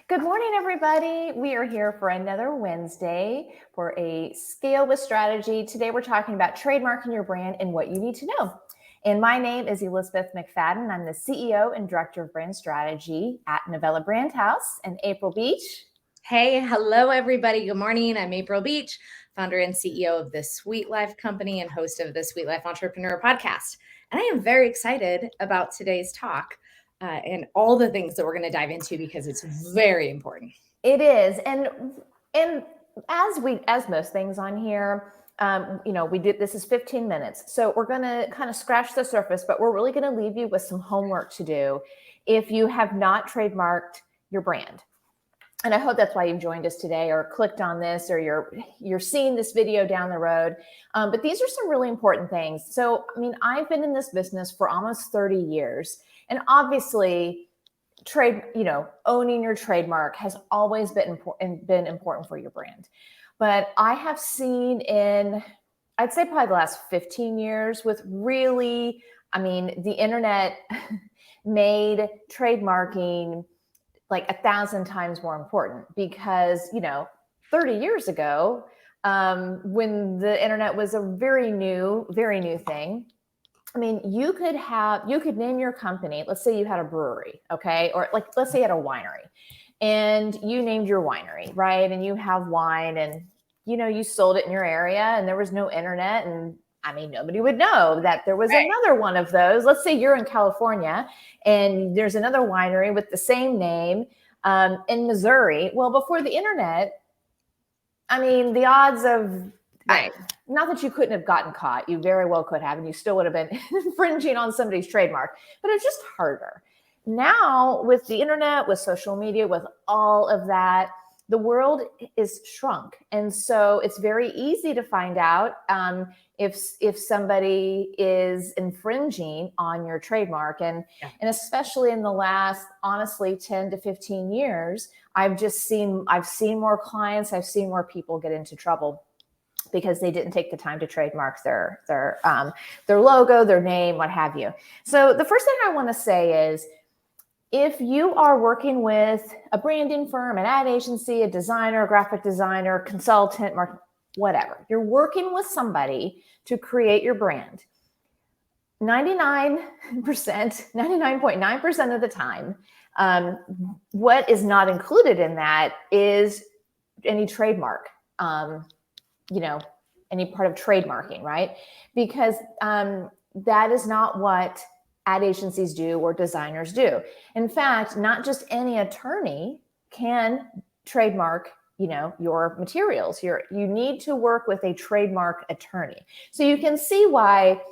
Good morning, everybody. We are here for another Wednesday for a Scale with Strategy. Today, we're talking about trademarking your brand and what you need to know. And my name is Elizabeth McFadden. I'm the CEO and Director of Brand Strategy at Novella Brand House in April Beach. Hey, hello, everybody. Good morning. I'm April Beach, founder and CEO of the Sweet Life Company and host of the Sweet Life Entrepreneur Podcast. And I am very excited about today's talk and all the things that we're going to dive into because it's very important. It is. And as most things on here, this is 15 minutes. So we're going to kind of scratch the surface, but we're really going to leave you with some homework to do if you have not trademarked your brand. And I hope that's why you've joined us today or clicked on this or you're seeing this video down the road. But these are some really important things. So, I've been in this business for almost 30 years. And obviously, owning your trademark has always been important for your brand. But I have seen I'd say probably the last 15 years with really, the internet made trademarking like 1,000 times more important because, 30 years ago, when the internet was a very new thing, you could name your company. Let's say you had a brewery, okay? Or let's say you had a winery and you named your winery, right? And you have wine and, you sold it in your area and there was no internet and nobody would know that there was another one of those. Let's say you're in California and there's another winery with the same name in Missouri. Well, before the internet, the odds of, not that you couldn't have gotten caught, you very well could have, and you still would have been infringing on somebody's trademark, but it's just harder. Now, with the internet, with social media, with all of that, the world is shrunk. And so it's very easy to find out if somebody is infringing on your trademark. And especially in the last, honestly, 10 to 15 years, I've seen more clients, I've seen more people get into trouble because they didn't take the time to trademark their logo, their name, what have you. So the first thing I want to say is, if you are working with a branding firm, an ad agency, a designer, a graphic designer, consultant, whatever, you're working with somebody to create your brand, 99.9% of the time, what is not included in that is any trademark, any part of trademarking, right? Because that is not what ad agencies do or designers do. In fact, not just any attorney can trademark, your materials. You need to work with a trademark attorney. So you can see why,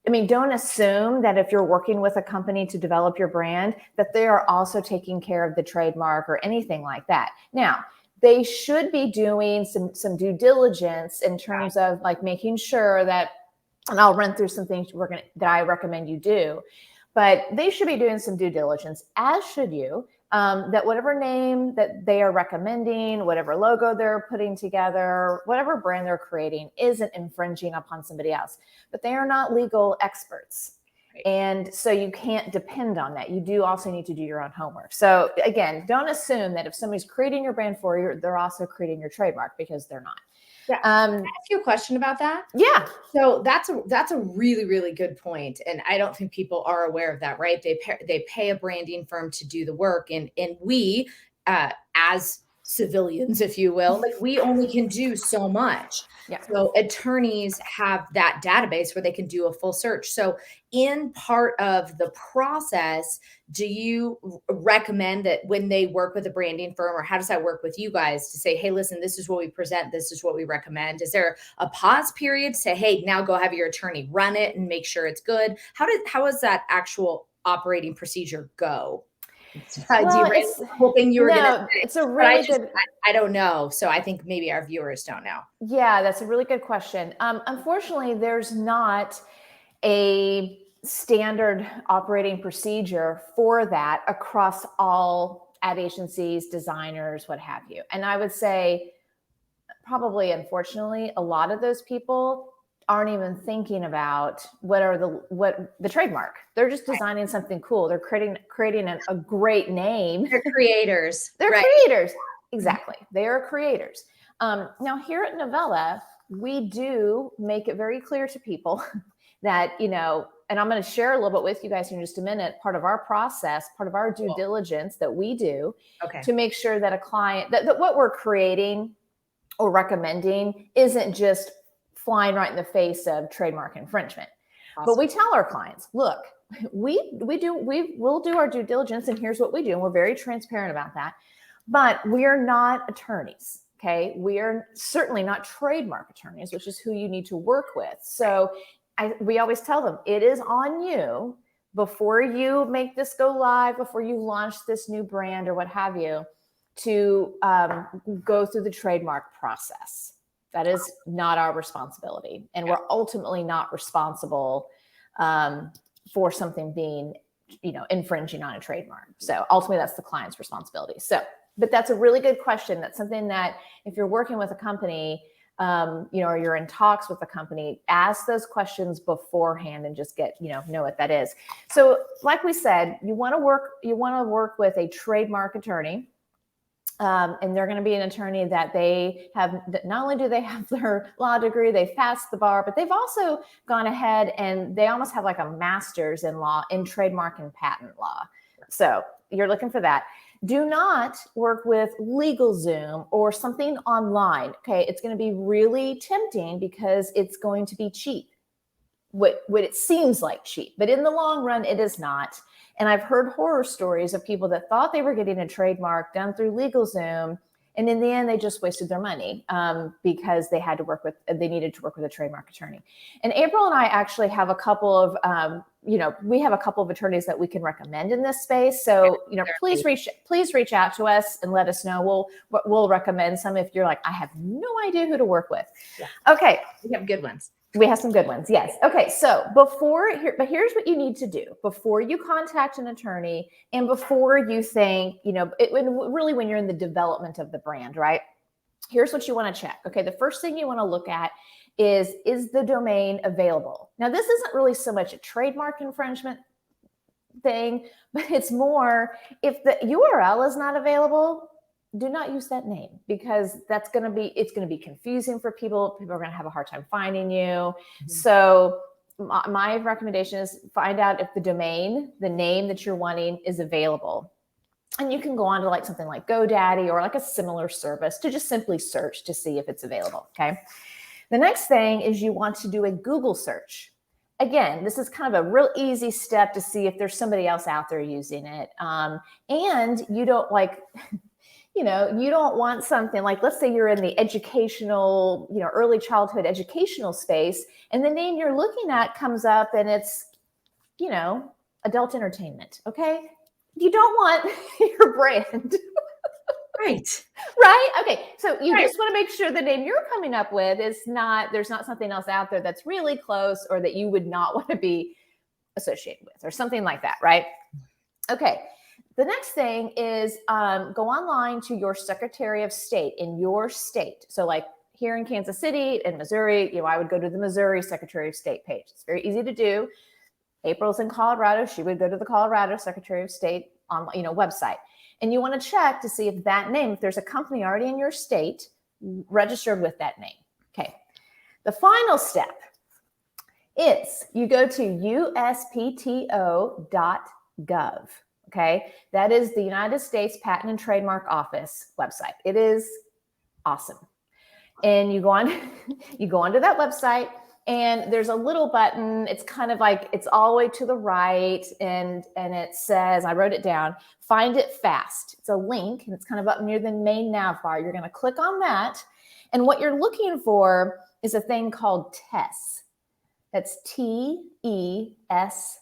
don't assume that if you're working with a company to develop your brand, that they are also taking care of the trademark or anything like that. Now, they should be doing some due diligence in terms of making sure that, and I'll run through some things that I recommend you do, but they should be doing some due diligence, as should you, that whatever name that they are recommending, whatever logo they're putting together, whatever brand they're creating isn't infringing upon somebody else. But they are not legal experts. And so you can't depend on that. You do also need to do your own homework. So again, don't assume that if somebody's creating your brand for you, they're also creating your trademark, because they're not. Yeah. Can I ask you a question about that? Yeah. So that's a really, really good point. And I don't think people are aware of that, right? They pay a branding firm to do the work. And we, as civilians, if you will, we only can do so much. Yeah. So attorneys have that database where they can do a full search. So in part of the process, do you recommend that when they work with a branding firm, or how does that work with you guys, to say, hey, listen, this is what we present, this is what we recommend? Is there a pause period to say, hey, now go have your attorney run it and make sure it's good? How does that actual operating procedure go? Hoping you were gonna say, it's a really good. I don't know. So I think maybe our viewers don't know. Yeah, that's a really good question. Unfortunately, there's not a standard operating procedure for that across all ad agencies, designers, what have you. And I would say, probably, unfortunately, a lot of those people aren't even thinking about what the trademark. They're just designing something cool. They're creating a great name. They're creators. They're right. creators. Exactly. They are creators. Now here at Novella, we do make it very clear to people that, and I'm going to share a little bit with you guys in just a minute, part of our process, part of our due diligence that we do to make sure that a client, that what we're creating or recommending isn't just flying right in the face of trademark infringement. Awesome. But we tell our clients, look, we will do our due diligence, and here's what we do. And we're very transparent about that. But we are not attorneys. Okay. We are certainly not trademark attorneys, which is who you need to work with. So we always tell them it is on you before you make this go live, before you launch this new brand or what have you, to go through the trademark process. That is not our responsibility. And we're ultimately not responsible for something being, infringing on a trademark. So ultimately that's the client's responsibility. So, but that's a really good question. That's something that if you're working with a company, or you're in talks with a company, ask those questions beforehand and just get, know what that is. So like we said, you want to work with a trademark attorney. And they're going to be an attorney that they have, not only do they have their law degree, they've passed the bar, but they've also gone ahead and they almost have like a master's in law, in trademark and patent law. So you're looking for that. Do not work with LegalZoom or something online. Okay. It's going to be really tempting because it's going to be cheap. What it seems like cheap, but in the long run, it is not. And I've heard horror stories of people that thought they were getting a trademark done through LegalZoom, and in the end, they just wasted their money because they needed to work with a trademark attorney. And April and I actually have a couple of, we have a couple of attorneys that we can recommend in this space. So, please reach out to us and let us know. We'll recommend some if you're like, I have no idea who to work with. Yeah. Okay, we have good ones. We have some good ones. Yes. Okay. So here's what you need to do before you contact an attorney and before you think, really when you're in the development of the brand, right? Here's what you want to check. Okay. The first thing you want to look at is the domain available? Now, this isn't really so much a trademark infringement thing, but it's more if the URL is not available, do not use that name because it's going to be confusing for people. People are going to have a hard time finding you. Mm-hmm. So my recommendation is find out if the domain, the name that you're wanting is available. And you can go on to like something like GoDaddy or like a similar service to just simply search to see if it's available. Okay. The next thing is you want to do a Google search. Again, this is kind of a real easy step to see if there's somebody else out there using it. And you don't you don't want something like, let's say you're in the educational, early childhood educational space, and the name you're looking at comes up and it's, adult entertainment. Okay. You don't want your brand. Right. Right. Okay. So you just want to make sure the name you're coming up with there's not something else out there that's really close or that you would not want to be associated with or something like that. Right. Okay. The next thing is go online to your Secretary of State in your state. So like here in Kansas City and Missouri, I would go to the Missouri Secretary of State page. It's very easy to do. April's in Colorado. She would go to the Colorado Secretary of State on, website. And you want to check to see if that name, if there's a company already in your state registered with that name. Okay. The final step is you go to USPTO.gov. Okay. That is the United States Patent and Trademark Office website. It is awesome. And you go onto that website and there's a little button. It's kind of like, it's all the way to the right. And it says, I wrote it down, find it fast. It's a link and it's kind of up near the main nav bar. You're going to click on that. And what you're looking for is a thing called TESS. That's TESS.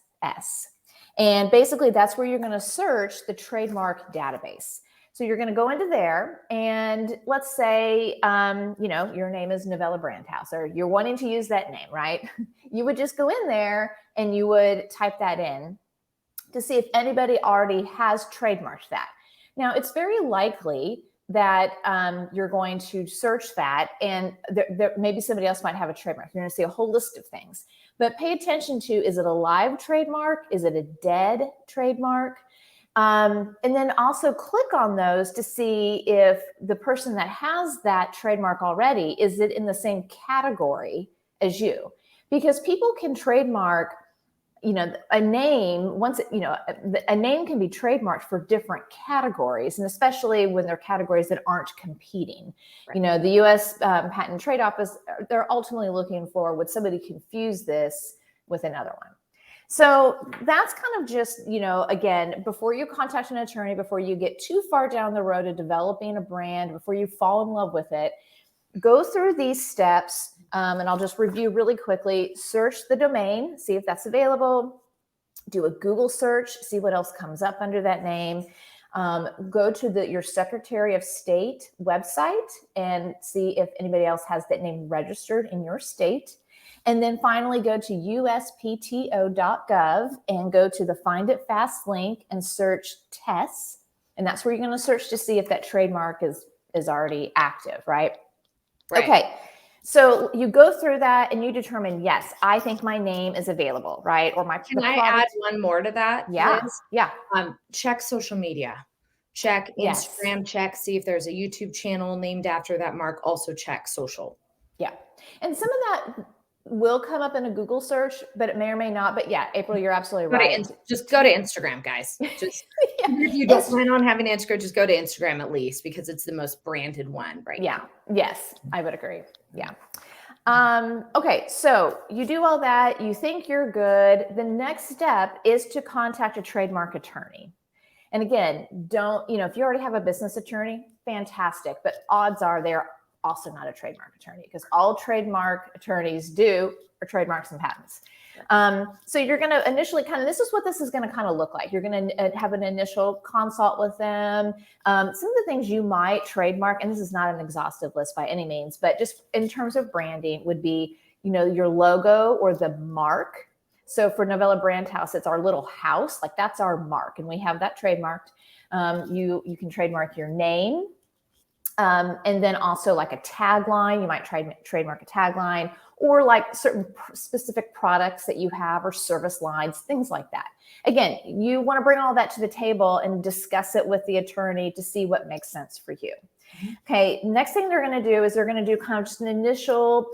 And basically that's where you're going to search the trademark database. So you're going to go into there and let's say, your name is Novella Brandhouse or you're wanting to use that name, right? You would just go in there and you would type that in to see if anybody already has trademarked that. Now it's very likely that you're going to search that, and maybe somebody else might have a trademark. You're going to see a whole list of things, but pay attention to, is it a live trademark? Is it a dead trademark? And then also click on those to see if the person that has that trademark already, is it in the same category as you? Because people can trademark, a name, once, a name can be trademarked for different categories, and especially when they're categories that aren't competing. Right. The U.S. Patent and Trade Office, they're ultimately looking for, would somebody confuse this with another one? So that's kind of just, again, before you contact an attorney, before you get too far down the road of developing a brand, before you fall in love with it, go through these steps. And I'll just review really quickly. Search the domain, see if that's available. Do a Google search, see what else comes up under that name. Go to your Secretary of State website and see if anybody else has that name registered in your state. And then finally go to USPTO.gov and go to the Find It Fast link and search TESS. And that's where you're going to search to see if that trademark is already active, right? Okay. So you go through that and you determine, yes, I think my name is available, right? Or Can I add one more to that? Yeah. Liz? Yeah. Check social media. Check Instagram, check, see if there's a YouTube channel named after that mark. Also check social. Yeah. And some of that will come up in a Google search, but it may or may not. But yeah, April, you're absolutely right. Just go to Instagram, guys. Just if you don't plan on having Instagram, just go to Instagram at least, because it's the most branded one right now. Yes, I would agree. Yeah. Okay, so you do all that, you think you're good. The next step is to contact a trademark attorney. And again, if you already have a business attorney, fantastic, but odds are they're also not a trademark attorney, because all trademark attorneys do are trademarks and patents. So you're going to initially this is what this is going to kind of look like. You're going to have an initial consult with them. Some of the things you might trademark, and this is not an exhaustive list by any means, but just in terms of branding would be, your logo or the mark. So for Novella Brand House, it's our little house, like that's our mark, and we have that trademarked. You can trademark your name. And then also like a tagline, you might trademark a tagline, or like certain specific products that you have or service lines, things like that. Again, you want to bring all that to the table and discuss it with the attorney to see what makes sense for you. Okay, next thing they're going to do is they're going to do kind of just an initial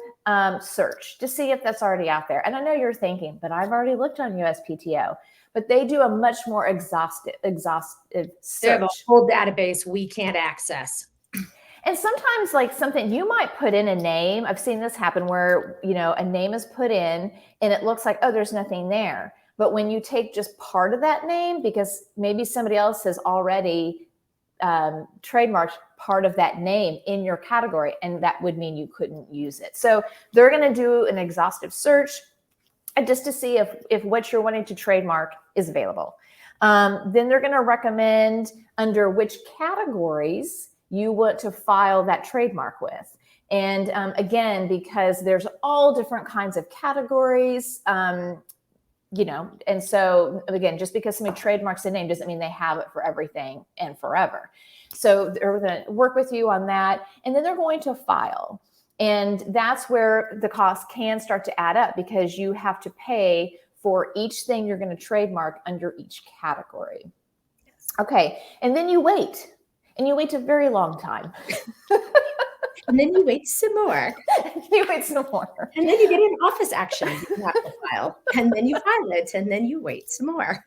search to see if that's already out there. And I know you're thinking, but I've already looked on USPTO. But they do a much more exhaustive search. They have a whole database we can't access. And sometimes like something you might put in a name. I've seen this happen where, a name is put in and it looks like, oh, there's nothing there. But when you take just part of that name, because maybe somebody else has already trademarked part of that name in your category, and that would mean you couldn't use it. So they're going to do an exhaustive search just to see if what you're wanting to trademark is available. Then they're going to recommend under which categories you want to file that trademark with. And again, because there's all different kinds of categories, and so again, just because somebody trademarks a name doesn't mean they have it for everything and forever. So they're going to work with you on that, and then they're going to file. And that's where the cost can start to add up, because you have to pay for each thing you're going to trademark under each category. Okay, and then you wait. And you wait a very long time. And then you wait some more. You wait some more. And then you get an office action you have to file. And then you file it. And then you wait some more.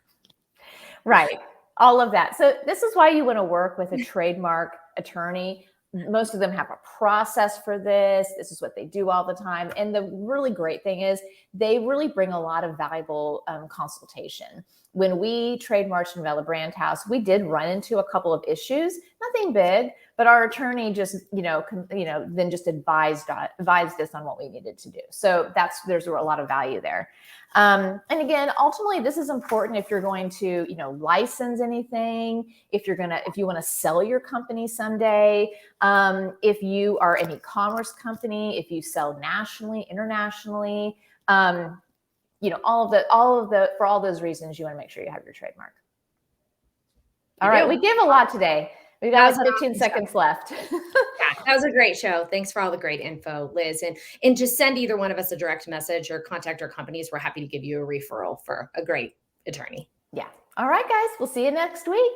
Right. All of that. So this is why you want to work with a trademark attorney. Most of them have a process for this. This is what they do all the time. And the really great thing is they really bring a lot of valuable consultation. When we trademarked Novella Brand House, we did run into a couple of issues, nothing big, but our attorney just, then just advised us on what we needed to do. So there's a lot of value there. And again, ultimately, this is important if you're going to, license anything, if you want to sell your company someday, if you are an e-commerce company, if you sell nationally, internationally, for all those reasons, you want to make sure you have your trademark. All right. We give a lot today. We That got was like an 15 awesome show. seconds left. Yeah, that was a great show. Thanks for all the great info, Liz. And just send either one of us a direct message or contact our companies. We're happy to give you a referral for a great attorney. Yeah. All right, guys. We'll see you next week.